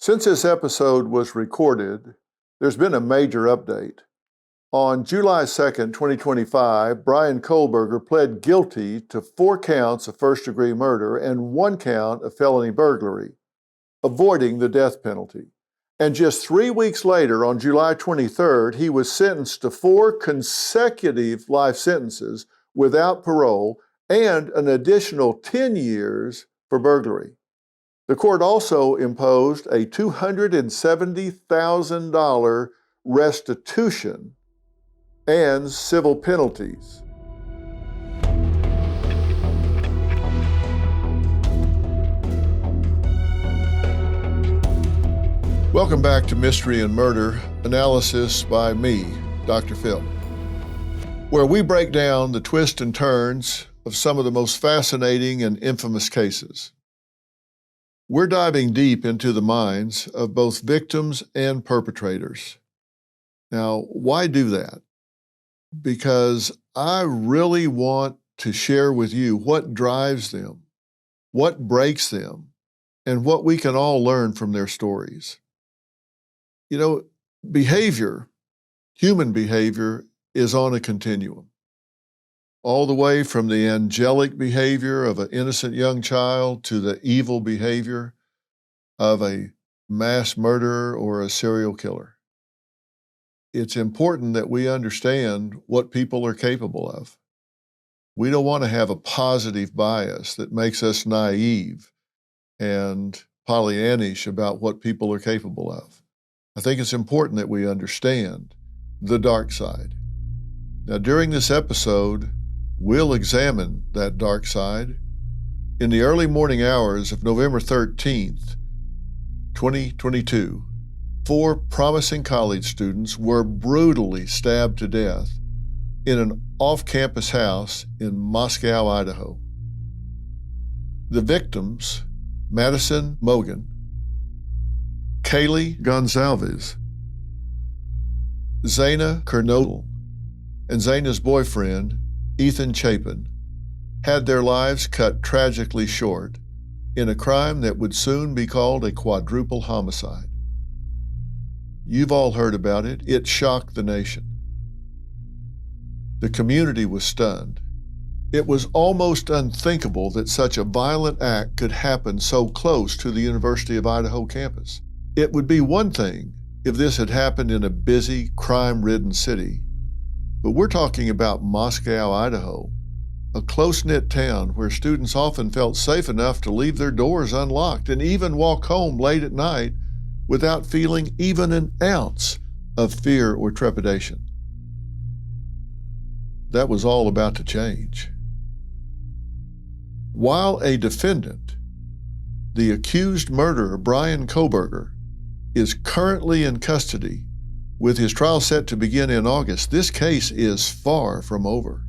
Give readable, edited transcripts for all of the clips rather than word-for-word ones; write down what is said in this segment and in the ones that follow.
Since this episode was recorded, there's been a major update. On July 2nd, 2025, Bryan Kohberger pled guilty to 4 counts of first-degree murder and 1 count of felony burglary, avoiding the death penalty. And just 3 weeks later, on July 23rd, he was sentenced to 4 consecutive life sentences without parole and an additional 10 years for burglary. The court also imposed a $270,000 restitution and civil penalties. Welcome back to Mystery and Murder, analysis by me, Dr. Phil, where we break down the twists and turns of some of the most fascinating and infamous cases. We're diving deep into the minds of both victims and perpetrators. Now, why do that? Because I really want to share with you what drives them, what breaks them, and what we can all learn from their stories. You know, human behavior is on a continuum. All the way from the angelic behavior of an innocent young child to the evil behavior of a mass murderer or a serial killer. It's important that we understand what people are capable of. We don't want to have a positive bias that makes us naive and Pollyannish about what people are capable of. I think it's important that we understand the dark side. Now, during this episode, we'll examine that dark side. In the early morning hours of November 13th, 2022, 4 promising college students were brutally stabbed to death in an off-campus house in Moscow, Idaho. The victims, Madison Mogen, Kaylee Goncalves, Xana Kernodle, and Xana's boyfriend, Ethan Chapin, had their lives cut tragically short in a crime that would soon be called a quadruple homicide. You've all heard about it. It shocked the nation. The community was stunned. It was almost unthinkable that such a violent act could happen so close to the University of Idaho campus. It would be one thing if this had happened in a busy, crime-ridden city, but we're talking about Moscow, Idaho, a close-knit town where students often felt safe enough to leave their doors unlocked and even walk home late at night without feeling even an ounce of fear or trepidation. That was all about to change. While a defendant, the accused murderer Bryan Kohberger, is currently in custody with his trial set to begin in August, this case is far from over.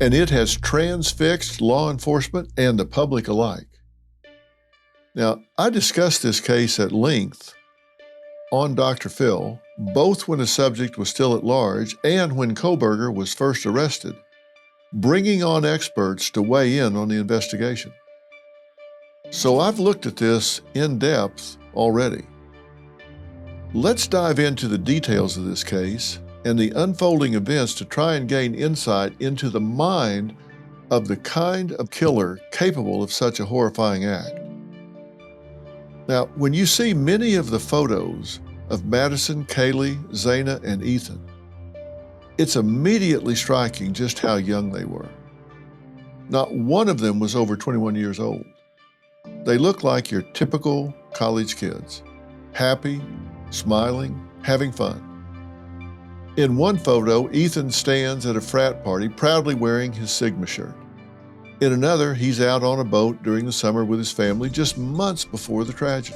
And it has transfixed law enforcement and the public alike. Now, I discussed this case at length on Dr. Phil, both when the subject was still at large and when Kohberger was first arrested, bringing on experts to weigh in on the investigation. So I've looked at this in depth already. Let's dive into the details of this case and the unfolding events to try and gain insight into the mind of the kind of killer capable of such a horrifying act. Now, when you see many of the photos of Madison, Kaylee, Xana, and Ethan, it's immediately striking just how young they were. Not one of them was over 21 years old. They look like your typical college kids, happy, smiling, having fun. In one photo, Ethan stands at a frat party proudly wearing his Sigma shirt. In another, he's out on a boat during the summer with his family just months before the tragedy.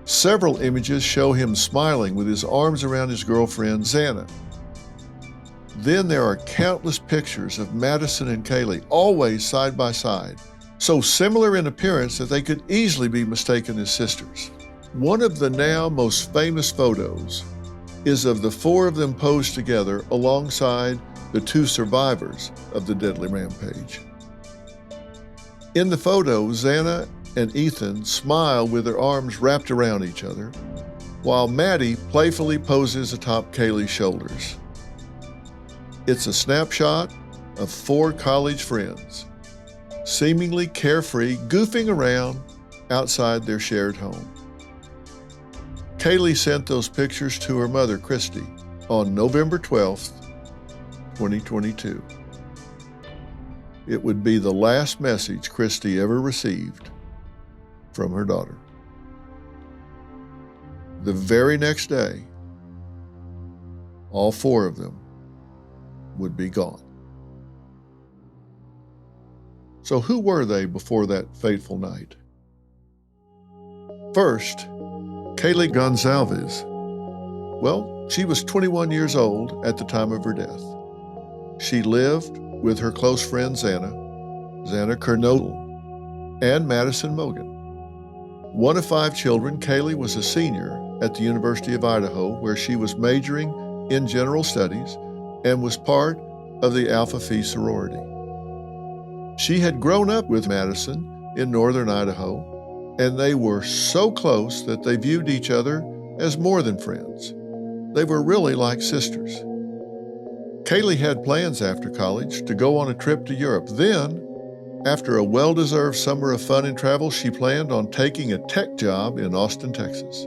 Several images show him smiling with his arms around his girlfriend, Xana. Then there are countless pictures of Madison and Kaylee, always side by side, so similar in appearance that they could easily be mistaken as sisters. One of the now most famous photos is of the 4 of them posed together alongside the 2 survivors of the deadly rampage. In the photo, Xana and Ethan smile with their arms wrapped around each other, while Maddie playfully poses atop Kaylee's shoulders. It's a snapshot of 4 college friends, seemingly carefree, goofing around outside their shared home. Kaylee sent those pictures to her mother, Christy, on November 12th, 2022. It would be the last message Christy ever received from her daughter. The very next day, all 4 of them would be gone. So who were they before that fateful night? First, Kaylee Goncalves. Well, she was 21 years old at the time of her death. She lived with her close friend Xana Kernodle, and Madison Mogen. One of 5 children, Kaylee was a senior at the University of Idaho, where she was majoring in general studies and was part of the Alpha Phi sorority. She had grown up with Madison in northern Idaho, and they were so close that they viewed each other as more than friends. They were really like sisters. Kaylee had plans after college to go on a trip to Europe. Then, after a well-deserved summer of fun and travel, she planned on taking a tech job in Austin, Texas.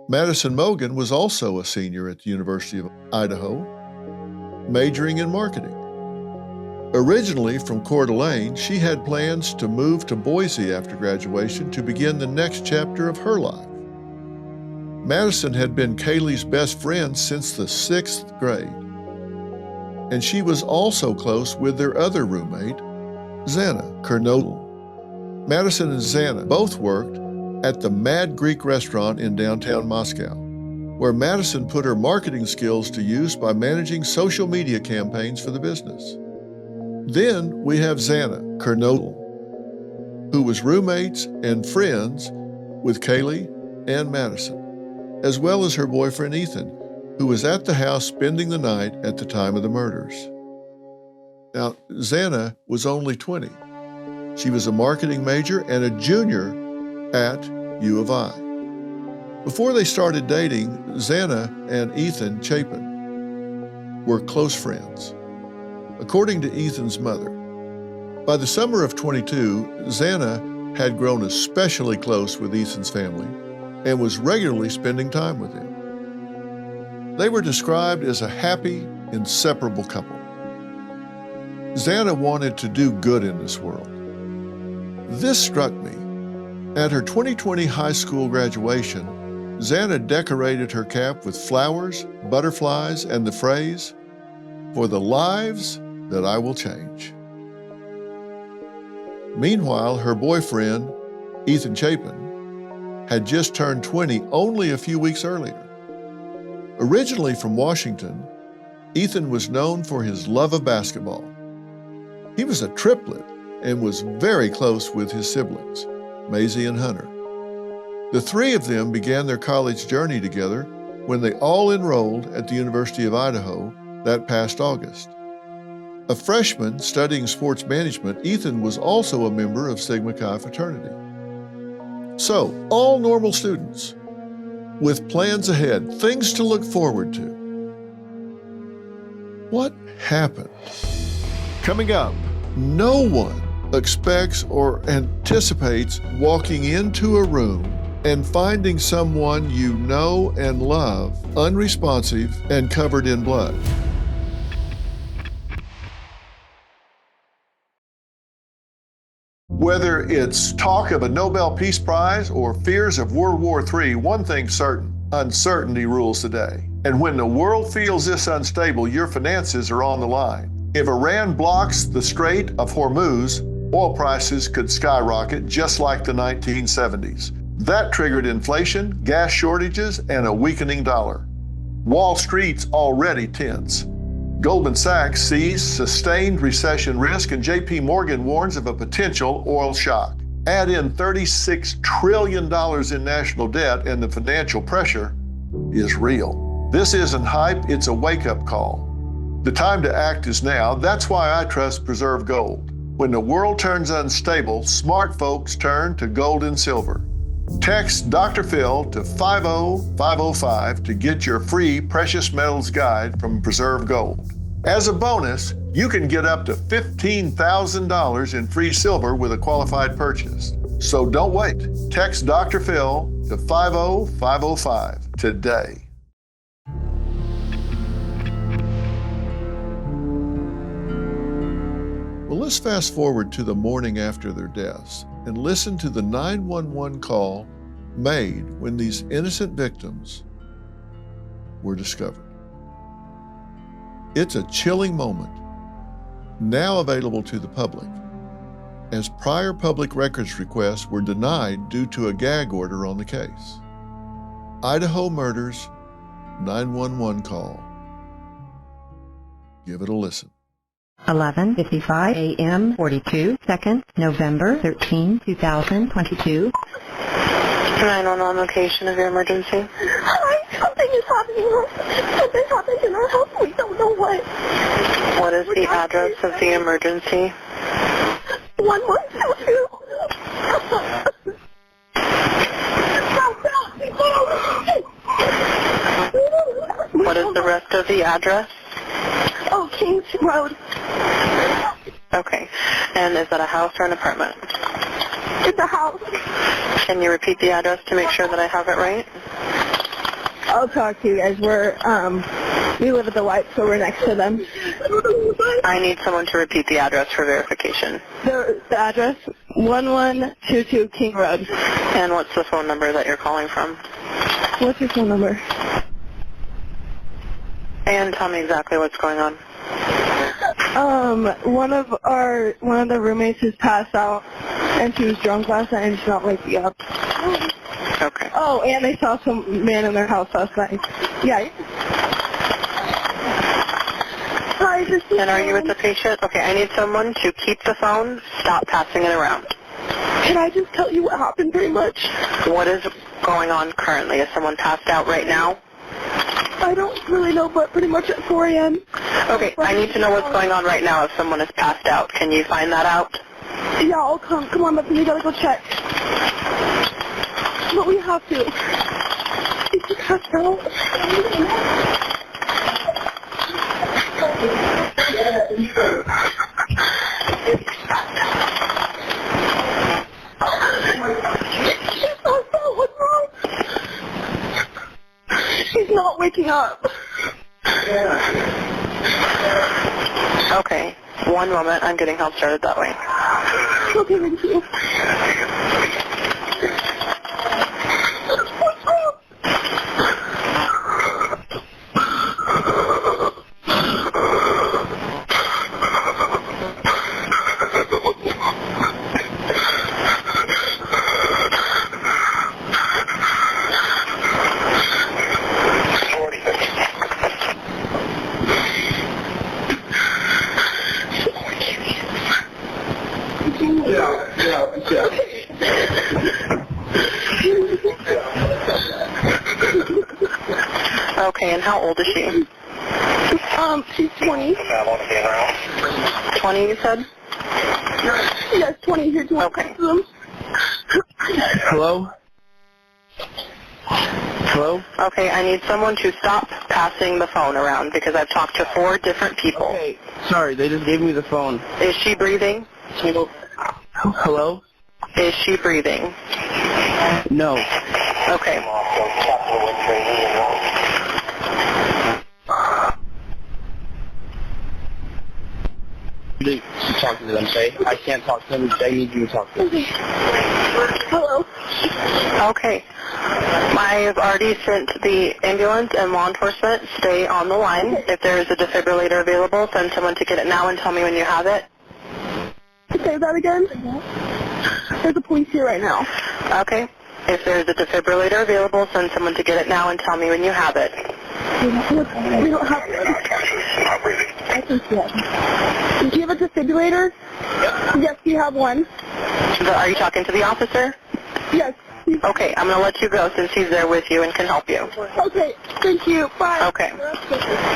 Madison Mogen was also a senior at the University of Idaho, majoring in marketing. Originally from Coeur d'Alene, she had plans to move to Boise after graduation to begin the next chapter of her life. Madison had been Kaylee's best friend since the 6th grade, and she was also close with their other roommate, Xana Kernodle. Madison and Xana both worked at the Mad Greek restaurant in downtown Moscow, where Madison put her marketing skills to use by managing social media campaigns for the business. Then we have Xana Kernodle, who was roommates and friends with Kaylee and Madison, as well as her boyfriend Ethan, who was at the house spending the night at the time of the murders. Now, Xana was only 20. She was a marketing major and a junior at U of I. Before they started dating, Xana and Ethan Chapin were close friends. According to Ethan's mother, by the summer of 22, Xana had grown especially close with Ethan's family and was regularly spending time with him. They were described as a happy, inseparable couple. Xana wanted to do good in this world. This struck me. At her 2020 high school graduation, Xana decorated her cap with flowers, butterflies, and the phrase, "For the lives that I will change." Meanwhile, her boyfriend, Ethan Chapin, had just turned 20 only a few weeks earlier. Originally from Washington, Ethan was known for his love of basketball. He was a triplet and was very close with his siblings, Maisie and Hunter. The 3 of them began their college journey together when they all enrolled at the University of Idaho that past August. A freshman studying sports management, Ethan was also a member of Sigma Chi fraternity. So, all normal students, with plans ahead, things to look forward to. What happened? Coming up, no one expects or anticipates walking into a room and finding someone you know and love unresponsive and covered in blood. Whether it's talk of a Nobel Peace Prize or fears of World War III, one thing's certain: uncertainty rules the day. And when the world feels this unstable, your finances are on the line. If Iran blocks the Strait of Hormuz, oil prices could skyrocket just like the 1970s. That triggered inflation, gas shortages, and a weakening dollar. Wall Street's already tense. Goldman Sachs sees sustained recession risk, and JP Morgan warns of a potential oil shock. Add in $36 trillion in national debt, and the financial pressure is real. This isn't hype, it's a wake-up call. The time to act is now. That's why I trust Preserve Gold. When the world turns unstable, smart folks turn to gold and silver. Text Dr. Phil to 50505 to get your free precious metals guide from Preserve Gold. As a bonus, you can get up to $15,000 in free silver with a qualified purchase. So don't wait. Text Dr. Phil to 50505 today. Well, let's fast forward to the morning after their deaths and listen to the 911 call made when these innocent victims were discovered. It's a chilling moment, now available to the public, as prior public records requests were denied due to a gag order on the case. Idaho Murders 911 call. Give it a listen. 11:55 a.m. 42 seconds, November 13, 2022. 911 location of your emergency. Hi, something is happening. Something happened in our house. We don't know what. What is the address of the emergency? 1122. What is the rest of the address? Oh, Kings Road. Okay. And is that a house or an apartment? It's a house. Can you repeat the address to make sure that I have it right? I'll talk to you guys. We live at the White, so we're next to them. I need someone to repeat the address for verification. The address, 1122 King Road. And what's the phone number that you're calling from? What's your phone number? And tell me exactly what's going on. One of the roommates has passed out, and she was drunk last night, and she's not waking up. Okay. Oh, and they saw some man in their house last night. Yeah. Hi, this is... And are you with the patient? Okay, I need someone to keep the phone, stop passing it around. Can I just tell you what happened pretty much? What is going on currently? Is someone passed out right now? I don't really know, but pretty much at 4 a.m. Okay, I need to know what's going on right now if someone is passed out. Can you find that out? Yeah, I'll come. Come on, but we gotta go check. But we have to. Is he passed out? What's wrong? She's not waking up. Okay, one moment. I'm getting help started that way. Okay, thank you. What's wrong? Okay, and how old is she? She's 20. 20, you said? Yes, 20. Here, do you want Okay. them? Hello? Hello? Okay, I need someone to stop passing the phone around because I've talked to 4 different people. Okay, sorry, they just gave me the phone. Is she breathing? Hello? Is she breathing? No. Okay. You need to talk to them, say. I can't talk to them, they need you to talk to them. Okay. Hello. Okay. I've already sent the ambulance and law enforcement. Stay on the line. If there is a defibrillator available, send someone to get it now and tell me when you have it. Say that again? There's a police here right now. Okay. If there is a defibrillator available, send someone to get it now and tell me when you have it. We don't have one. I think yes. Do you have a defibrillator? Yep. Yes, you have one. Are you talking to the officer? Yes. you. Okay, I'm going to let you go since he's there with you and can help you. Okay, thank you. Bye. Okay.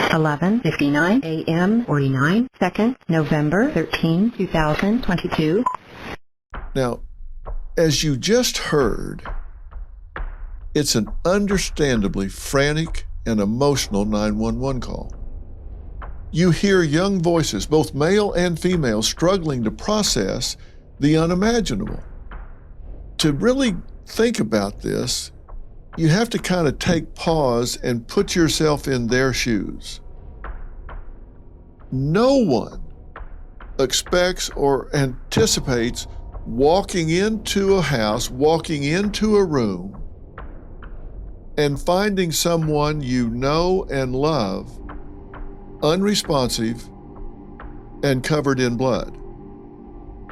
11:59 a.m. 49 seconds, November 13, 2022. Now, as you just heard, it's an understandably frantic and emotional 911 call. You hear young voices, both male and female, struggling to process the unimaginable. To really think about this, you have to kind of take pause and put yourself in their shoes. No one expects or anticipates walking into a house, walking into a room, and finding someone you know and love unresponsive and covered in blood.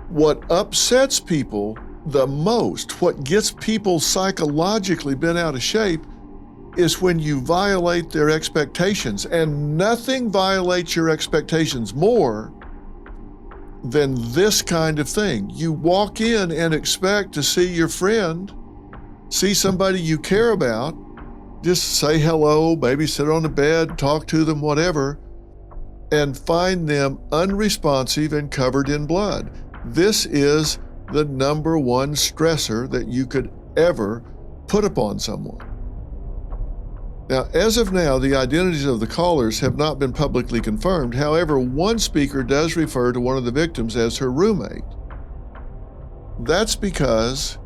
What upsets people the most, what gets people psychologically bent out of shape, is when you violate their expectations, and nothing violates your expectations more than this kind of thing. You walk in and expect to see your friend, see somebody you care about, just say hello, maybe sit on the bed, talk to them, whatever, and find them unresponsive and covered in blood. This is the number one stressor that you could ever put upon someone. Now, as of now, the identities of the callers have not been publicly confirmed. However, one speaker does refer to one of the victims as her roommate. That's because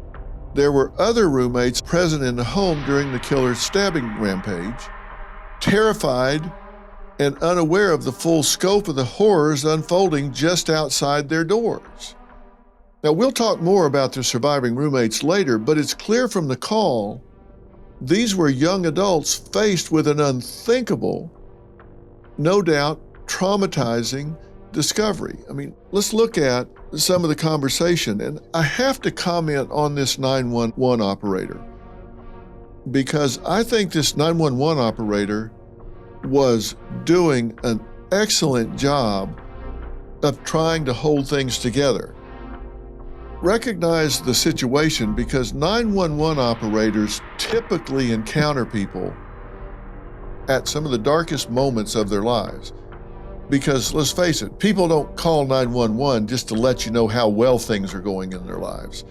there were other roommates present in the home during the killer's stabbing rampage, terrified and unaware of the full scope of the horrors unfolding just outside their doors. Now, we'll talk more about the surviving roommates later, but it's clear from the call these were young adults faced with an unthinkable, no doubt traumatizing discovery. I mean, let's look at some of the conversation, and I have to comment on this 911 operator because I think this 911 operator was doing an excellent job of trying to hold things together. Recognize the situation because 911 operators typically encounter people at some of the darkest moments of their lives. Because let's face it, people don't call 911 just to let you know how well things are going in their lives.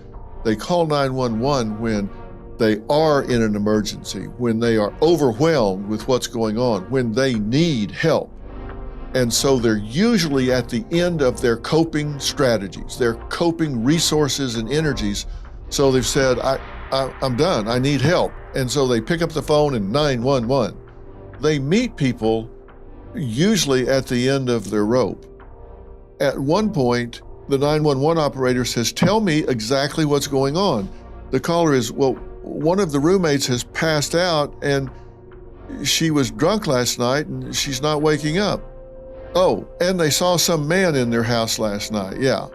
They call 911 when they are in an emergency, when they are overwhelmed with what's going on, when they need help. And so they're usually at the end of their coping strategies, their coping resources and energies. So they've said, I'm done, I need help. And so they pick up the phone and 911. They meet people usually at the end of their rope. At one point, the 911 operator says, tell me exactly what's going on. The caller is, well, one of the roommates has passed out and she was drunk last night and she's not waking up. Oh, and they saw some man in their house last night. Yeah.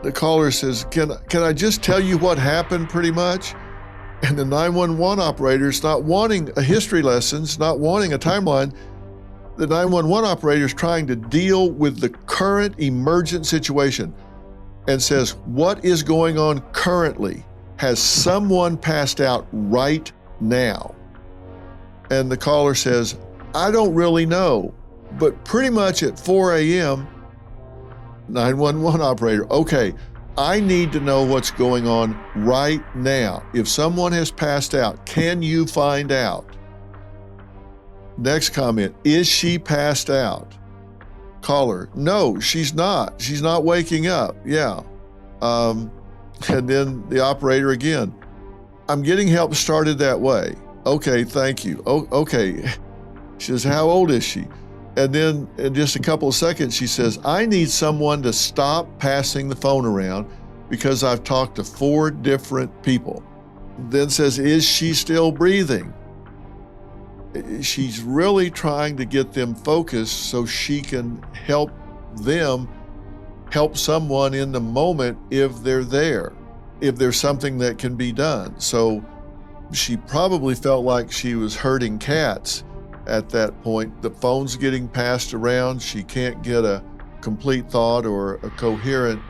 The caller says, can I just tell you what happened pretty much? And the 911 operator's not wanting a history lessons, not wanting a timeline. The 911 operator is trying to deal with the current emergent situation and says, what is going on currently? Has someone passed out right now? And the caller says, I don't really know. But pretty much at 4 a.m., 911 operator, okay, I need to know what's going on right now. If someone has passed out, can you find out? Next comment, is she passed out? Caller, no, she's not. She's not waking up. Yeah. And then the operator again, I'm getting help started that way. Okay, thank you. Oh, okay. She says, how old is she? And then in just a couple of seconds, she says, I need someone to stop passing the phone around because I've talked to 4 different people. Then says, is she still breathing? She's really trying to get them focused so she can help them help someone in the moment if they're there, if there's something that can be done. So she probably felt like she was herding cats at that point. The phone's getting passed around. She can't get a complete thought or a coherent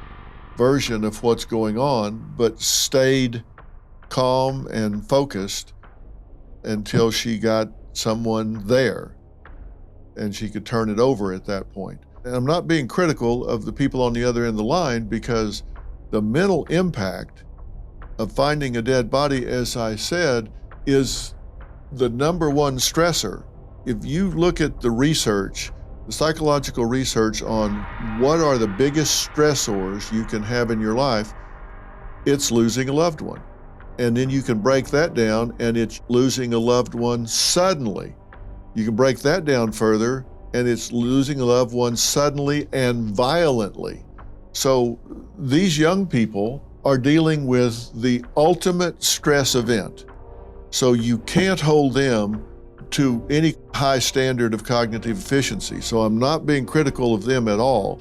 version of what's going on, but stayed calm and focused until she got someone there and she could turn it over at that point. And I'm not being critical of the people on the other end of the line, because the mental impact of finding a dead body, as I said, is the number one stressor. If you look at the research, the psychological research on what are the biggest stressors you can have in your life, it's losing a loved one. And then you can break that down, and it's losing a loved one suddenly. You can break that down further, and it's losing a loved one suddenly and violently. So these young people are dealing with the ultimate stress event. So you can't hold them to any high standard of cognitive efficiency. So I'm not being critical of them at all.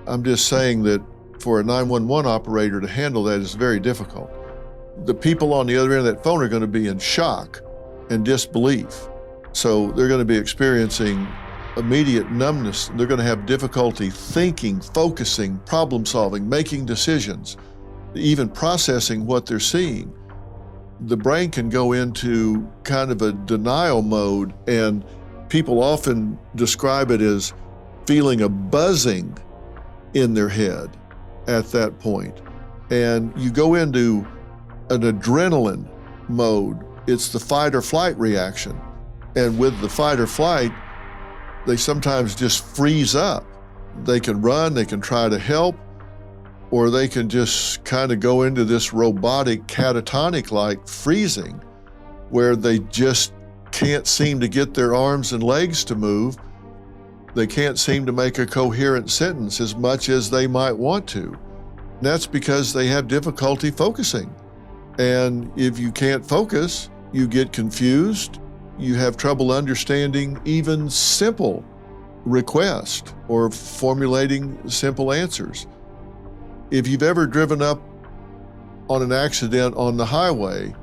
I'm just saying that for a 911 operator to handle that is very difficult. The people on the other end of that phone are going to be in shock and disbelief. So they're going to be experiencing immediate numbness. They're going to have difficulty thinking, focusing, problem solving, making decisions, even processing what they're seeing. The brain can go into kind of a denial mode, and people often describe it as feeling a buzzing in their head at that point. And you go into an adrenaline mode. It's the fight or flight reaction. And with the fight or flight, they sometimes just freeze up. They can run, they can try to help, or they can just kind of go into this robotic catatonic-like freezing where they just can't seem to get their arms and legs to move. They can't seem to make a coherent sentence as much as they might want to. And that's because they have difficulty focusing. And if you can't focus, you get confused. You have trouble understanding even simple requests or formulating simple answers. If you've ever driven up on an accident on the highway,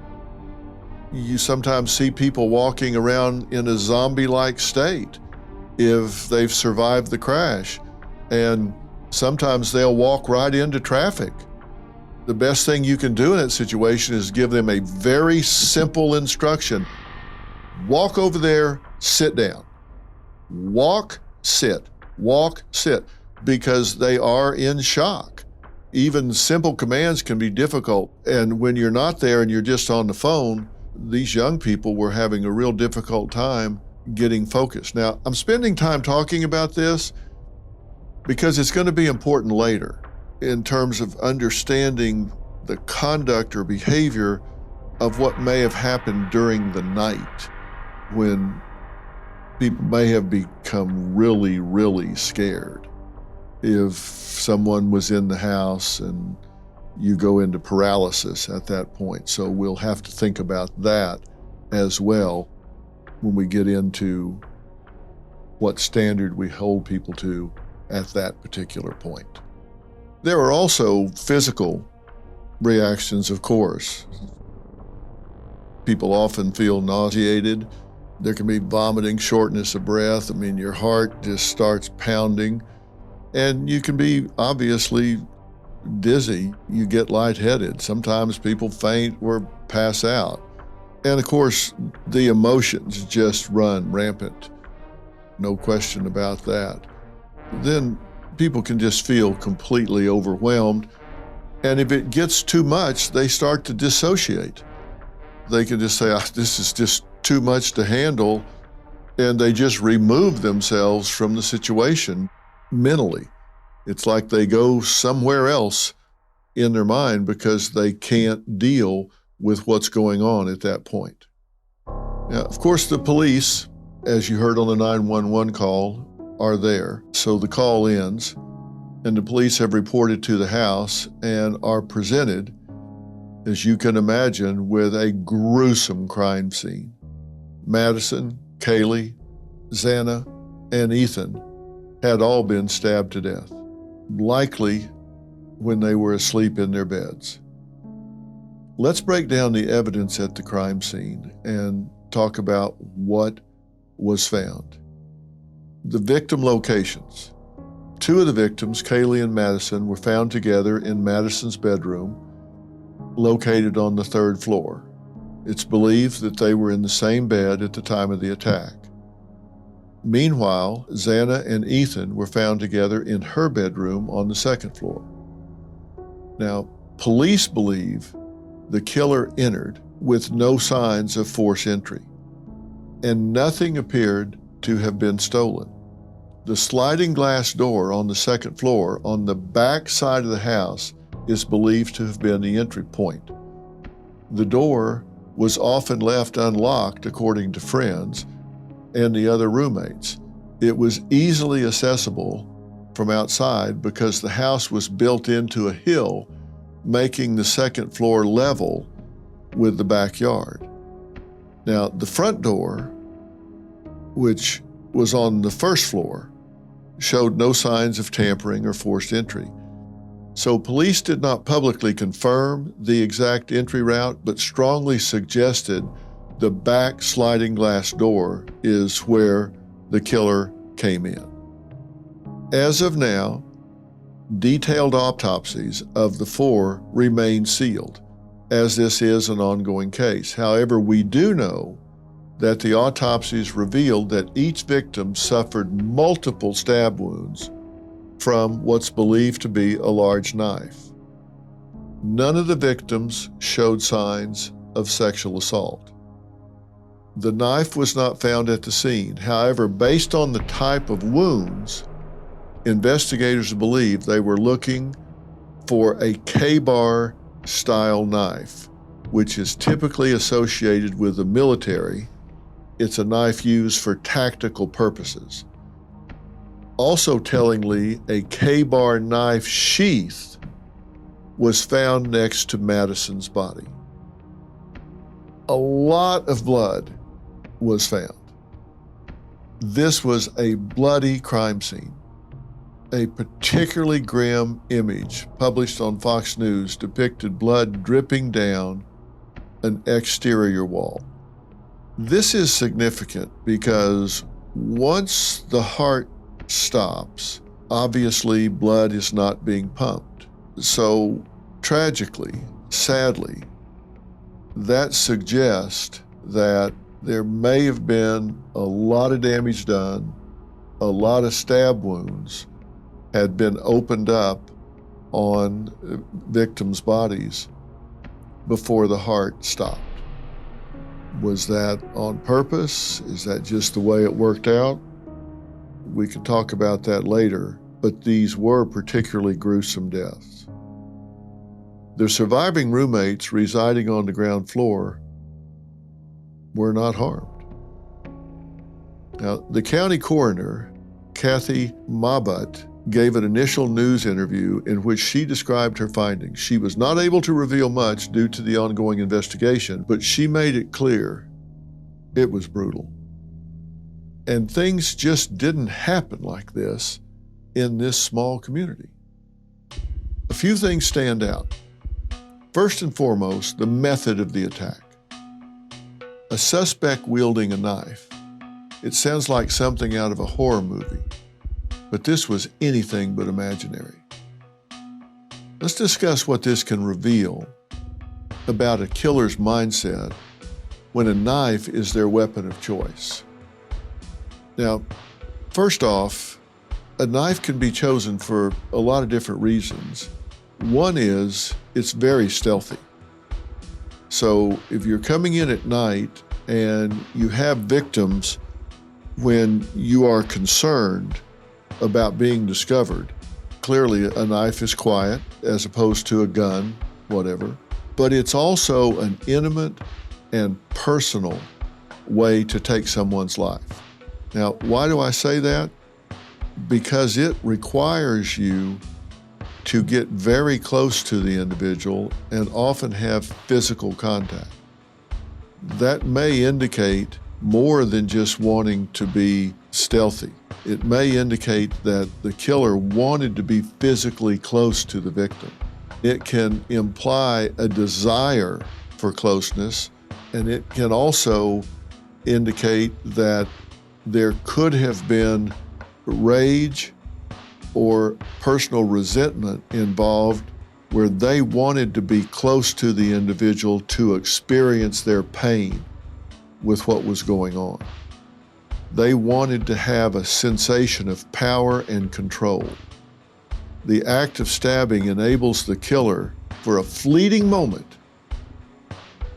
you sometimes see people walking around in a zombie-like state if they've survived the crash. And sometimes they'll walk right into traffic. The best thing you can do in that situation is give them a very simple instruction. Walk over there, sit down. Walk, sit, because they are in shock. Even simple commands can be difficult. And when you're not there and you're just on the phone, these young people were having a real difficult time getting focused. Now, I'm spending time talking about this because it's going to be important later in terms of understanding the conduct or behavior of what may have happened during the night when people may have become really, really scared. If someone was in the house and you go into paralysis at that point. So we'll have to think about that as well when we get into what standard we hold people to at that particular point. There are also physical reactions, of course. People often feel nauseated. There can be vomiting, shortness of breath. I mean, your heart just starts pounding. And you can be obviously dizzy. You get lightheaded. Sometimes people faint or pass out. And of course, the emotions just run rampant. No question about that. Then people can just feel completely overwhelmed. And if it gets too much, they start to dissociate. They can just say, this is just too much to handle. And they just remove themselves from the situation mentally. It's like they go somewhere else in their mind because they can't deal with what's going on at that point. Now, of course, the police, as you heard on the 911 call, are there. So the call ends, and the police have reported to the house and are presented, as you can imagine, with a gruesome crime scene. Madison, Kaylee, Xana, and Ethan had all been stabbed to death, likely when they were asleep in their beds. Let's break down the evidence at the crime scene and talk about what was found. The victim locations. Two of the victims, Kaylee and Madison, were found together in Madison's bedroom. located on the 3rd floor. It's believed that they were in the same bed at the time of the attack. Meanwhile, Xana and Ethan were found together in her bedroom on the 2nd floor. Now, police believe the killer entered with no signs of forced entry, and nothing appeared to have been stolen. The sliding glass door on the 2nd floor on the back side of the house is believed to have been the entry point. The door was often left unlocked, according to friends and the other roommates. It was easily accessible from outside because the house was built into a hill, making the 2nd floor level with the backyard. Now, the front door, which was on the 1st floor, showed no signs of tampering or forced entry. So police did not publicly confirm the exact entry route, but strongly suggested the back sliding glass door is where the killer came in. As of now, detailed autopsies of the 4 remain sealed, as this is an ongoing case. However, we do know that the autopsies revealed that each victim suffered multiple stab wounds from what's believed to be a large knife. None of the victims showed signs of sexual assault. The knife was not found at the scene. However, based on the type of wounds, investigators believe they were looking for a K-bar style knife, which is typically associated with the military. It's a knife used for tactical purposes. Also tellingly, a K-bar knife sheath was found next to Madison's body. A lot of blood was found. This was a bloody crime scene. A particularly grim image published on Fox News depicted blood dripping down an exterior wall. This is significant because once the heart stops, obviously blood is not being pumped. So tragically, sadly, that suggests that there may have been a lot of damage done, a lot of stab wounds had been opened up on victims' bodies before the heart stopped. Was that on purpose? Is that just the way it worked out? We can talk about that later, but these were particularly gruesome deaths. The surviving roommates residing on the ground floor were not harmed. Now, the county coroner, Kathy Mabut, gave an initial news interview in which she described her findings. She was not able to reveal much due to the ongoing investigation, but she made it clear it was brutal. And things just didn't happen like this in this small community. A few things stand out. First and foremost, the method of the attack. A suspect wielding a knife. It sounds like something out of a horror movie, but this was anything but imaginary. Let's discuss what this can reveal about a killer's mindset when a knife is their weapon of choice. Now, first off, a knife can be chosen for a lot of different reasons. One is it's very stealthy. So if you're coming in at night and you have victims when you are concerned about being discovered, clearly a knife is quiet as opposed to a gun, whatever, but it's also an intimate and personal way to take someone's life. Now, why do I say that? Because it requires you to get very close to the individual and often have physical contact. That may indicate more than just wanting to be stealthy. It may indicate that the killer wanted to be physically close to the victim. It can imply a desire for closeness, and it can also indicate that there could have been rage or personal resentment involved where they wanted to be close to the individual to experience their pain with what was going on. They wanted to have a sensation of power and control. The act of stabbing enables the killer, for a fleeting moment,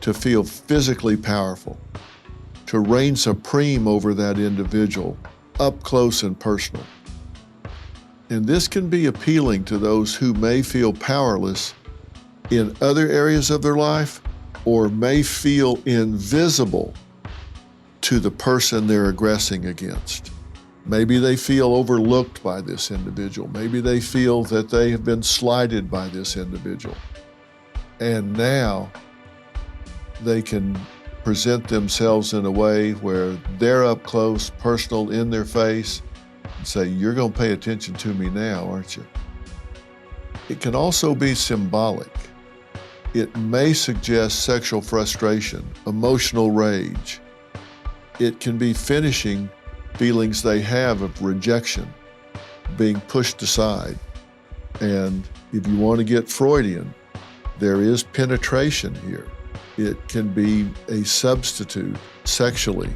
to feel physically powerful, to reign supreme over that individual, up close and personal. And this can be appealing to those who may feel powerless in other areas of their life or may feel invisible to the person they're aggressing against. Maybe they feel overlooked by this individual. Maybe they feel that they have been slighted by this individual. And now they can present themselves in a way where they're up close, personal, in their face, and say, "You're going to pay attention to me now, aren't you?" It can also be symbolic. It may suggest sexual frustration, emotional rage. It can be finishing feelings they have of rejection, being pushed aside. And if you want to get Freudian, there is penetration here. It can be a substitute sexually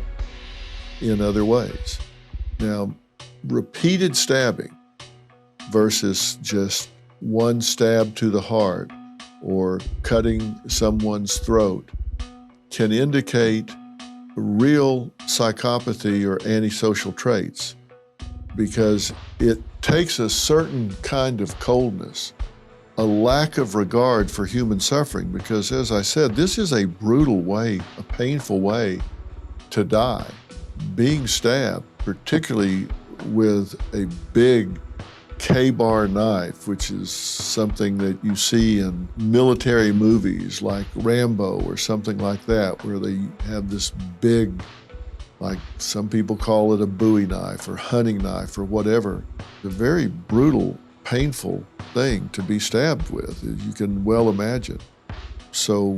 in other ways. Now, repeated stabbing versus just one stab to the heart or cutting someone's throat can indicate real psychopathy or antisocial traits, because it takes a certain kind of coldness, a lack of regard for human suffering, because as I said, this is a brutal way, a painful way to die. Being stabbed, particularly with a big K-bar knife, which is something that you see in military movies like Rambo or something like that, where they have this big, like some people call it a Bowie knife or hunting knife or whatever. A very brutal, painful thing to be stabbed with, as you can well imagine. So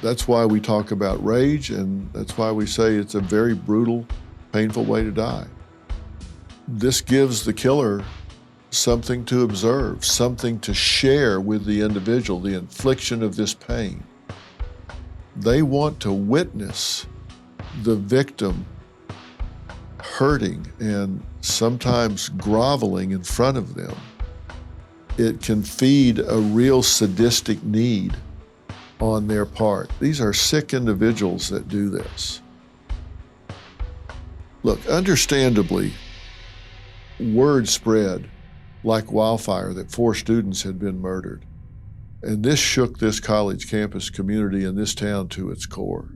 that's why we talk about rage, and that's why we say it's a very brutal, painful way to die. This gives the killer something to observe, something to share with the individual, the infliction of this pain. They want to witness the victim hurting and sometimes groveling in front of them. It can feed a real sadistic need on their part. These are sick individuals that do this. Look, understandably, word spread like wildfire that 4 students had been murdered. And this shook this college campus community in this town to its core.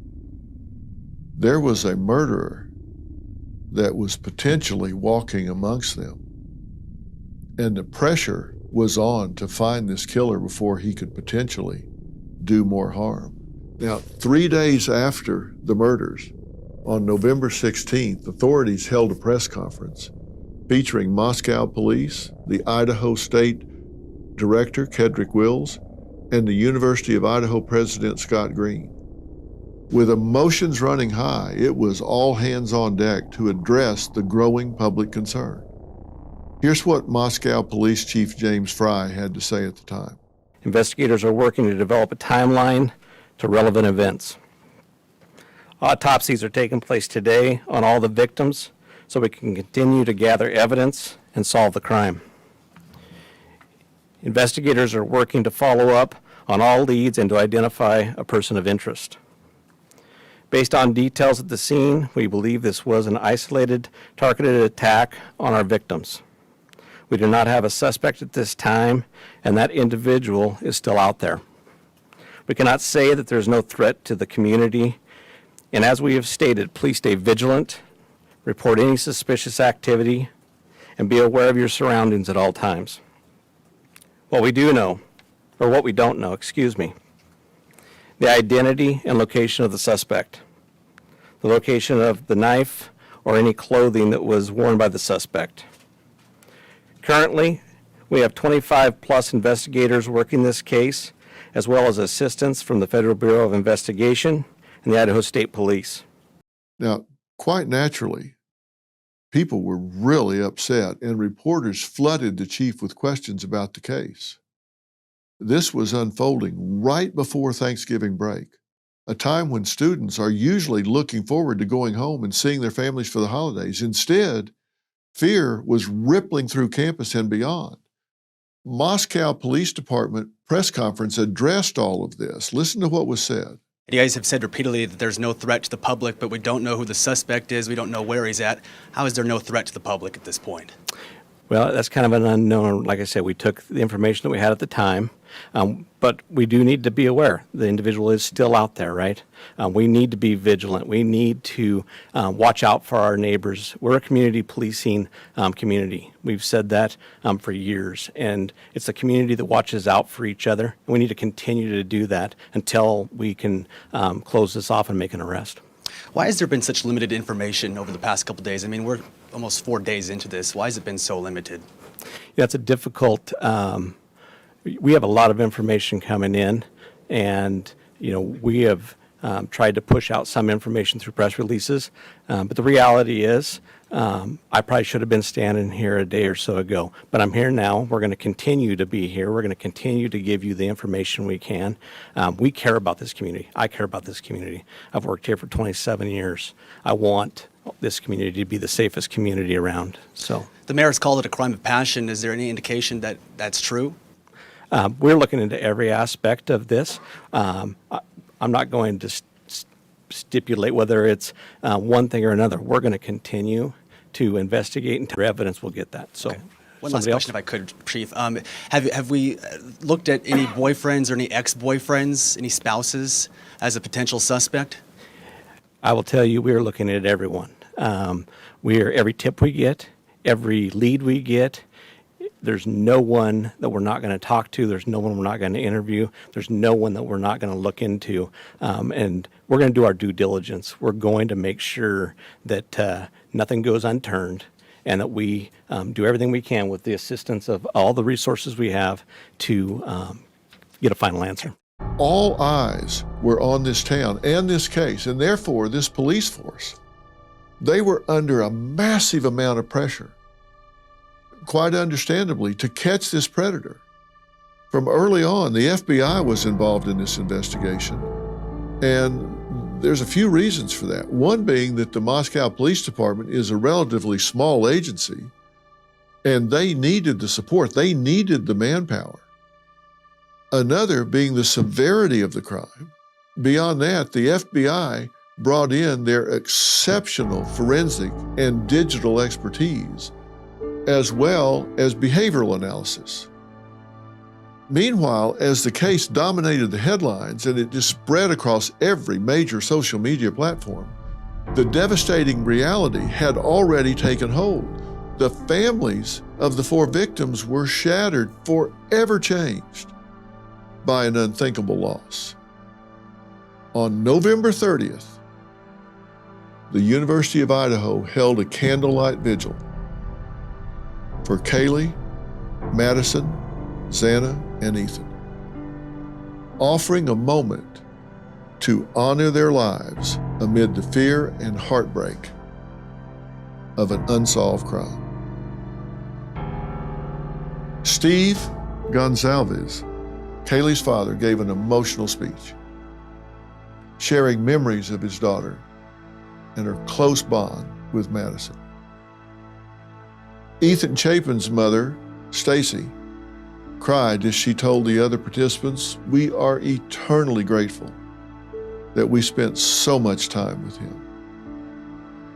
There was a murderer that was potentially walking amongst them. And the pressure was on to find this killer before he could potentially do more harm. Now, 3 days after the murders, on November 16th, authorities held a press conference featuring Moscow police, the Idaho State Director, Kedrick Wills, and the University of Idaho President, Scott Green. With emotions running high, it was all hands on deck to address the growing public concern. Here's what Moscow Police Chief James Fry had to say at the time. Investigators are working to develop a timeline to relevant events. Autopsies are taking place today on all the victims, so we can continue to gather evidence and solve the crime. Investigators are working to follow up on all leads and to identify a person of interest. Based on details at the scene, we believe this was an isolated, targeted attack on our victims. We do not have a suspect at this time, and that individual is still out there. We cannot say that there's no threat to the community, and as we have stated, please stay vigilant, report any suspicious activity, and be aware of your surroundings at all times. What we don't know, the identity and location of the suspect, the location of the knife or any clothing that was worn by the suspect. Currently, we have 25 plus investigators working this case, as well as assistance from the Federal Bureau of Investigation and the Idaho State Police. Now, quite naturally, people were really upset, and reporters flooded the chief with questions about the case. This was unfolding right before Thanksgiving break, a time when students are usually looking forward to going home and seeing their families for the holidays. Instead, fear was rippling through campus and beyond. Moscow Police Department press conference addressed all of this. Listen to what was said. You guys have said repeatedly that there's no threat to the public, but we don't know who the suspect is. We don't know where he's at. How is there no threat to the public at this point? Well, that's kind of an unknown. Like I said, we took the information that we had at the time, but we do need to be aware the individual is still out there, right? We need to be vigilant. We need to watch out for our neighbors. We're a community policing community. We've said that for years, and it's a community that watches out for each other. And we need to continue to do that until we can close this off and make an arrest. Why has there been such limited information over the past couple of days? I mean, we're almost 4 days into this. Why has it been so limited? Yeah, it's a difficult, we have a lot of information coming in, and, we have tried to push out some information through press releases, but the reality is, I probably should have been standing here a day or so ago, but I'm here now. We're going to continue to be here. We're going to continue to give you the information we can. We care about this community. I care about this community. I've worked here for 27 years. I want this community to be the safest community around. So the mayor has called it a crime of passion. Is there any indication that that's true? We're looking into every aspect of this. I'm not going to stipulate whether it's one thing or another. We're going to continue to investigate, and evidence will get that. So, okay. One last question, if I could, Chief. Have we looked at any boyfriends or any ex-boyfriends, any spouses as a potential suspect? I will tell you, we are looking at everyone. Every tip we get, every lead we get, there's no one that we're not going to talk to. There's no one we're not going to interview. There's no one that we're not going to look into. And we're going to do our due diligence. We're going to make sure that nothing goes unturned, and that we do everything we can with the assistance of all the resources we have to get a final answer. All eyes were on this town and this case, and therefore this police force. They were under a massive amount of pressure, quite understandably, to catch this predator. From early on, the FBI was involved in this investigation, and there's a few reasons for that. One being that the Moscow Police Department is a relatively small agency, and they needed the support. They needed the manpower. Another being the severity of the crime. Beyond that, the FBI brought in their exceptional forensic and digital expertise, as well as behavioral analysis. Meanwhile, as the case dominated the headlines and it just spread across every major social media platform, the devastating reality had already taken hold. The families of the 4 victims were shattered, forever changed by an unthinkable loss. On November 30th, the University of Idaho held a candlelight vigil for Kaylee, Madison, Xana, and Ethan, offering a moment to honor their lives amid the fear and heartbreak of an unsolved crime. Steve Goncalves, Kaylee's father, gave an emotional speech, sharing memories of his daughter and her close bond with Madison. Ethan Chapin's mother, Stacy, cried as she told the other participants, "We are eternally grateful that we spent so much time with him."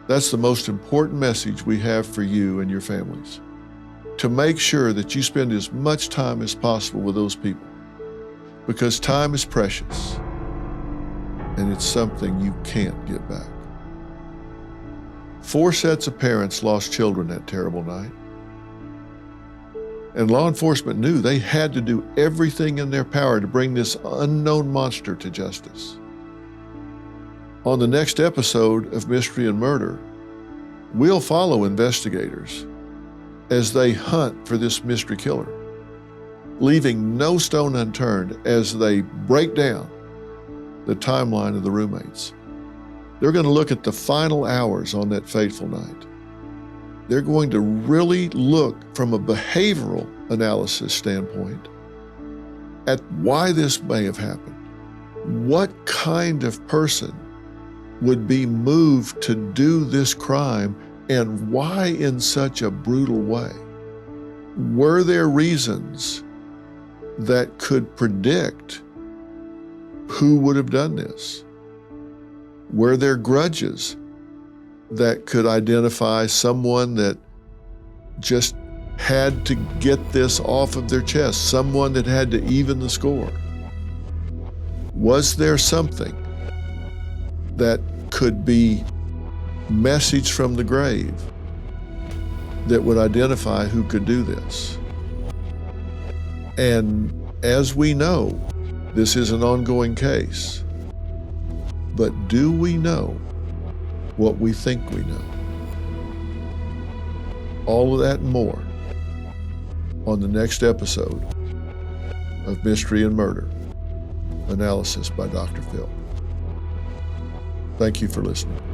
That's the most important message we have for you and your families, to make sure that you spend as much time as possible with those people, because time is precious and it's something you can't get back. 4 sets of parents lost children that terrible night. And law enforcement knew they had to do everything in their power to bring this unknown monster to justice. On the next episode of Mystery and Murder, we'll follow investigators as they hunt for this mystery killer, leaving no stone unturned as they break down the timeline of the roommates. They're going to look at the final hours on that fateful night. They're going to really look from a behavioral analysis standpoint at why this may have happened. What kind of person would be moved to do this crime, and why in such a brutal way? Were there reasons that could predict who would have done this? Were there grudges that could identify someone that just had to get this off of their chest, someone that had to even the score? Was there something that could be message from the grave that would identify who could do this? And as we know, this is an ongoing case. But do we know what we think we know? All of that and more on the next episode of Mystery and Murder, Analysis by Dr. Phil. Thank you for listening.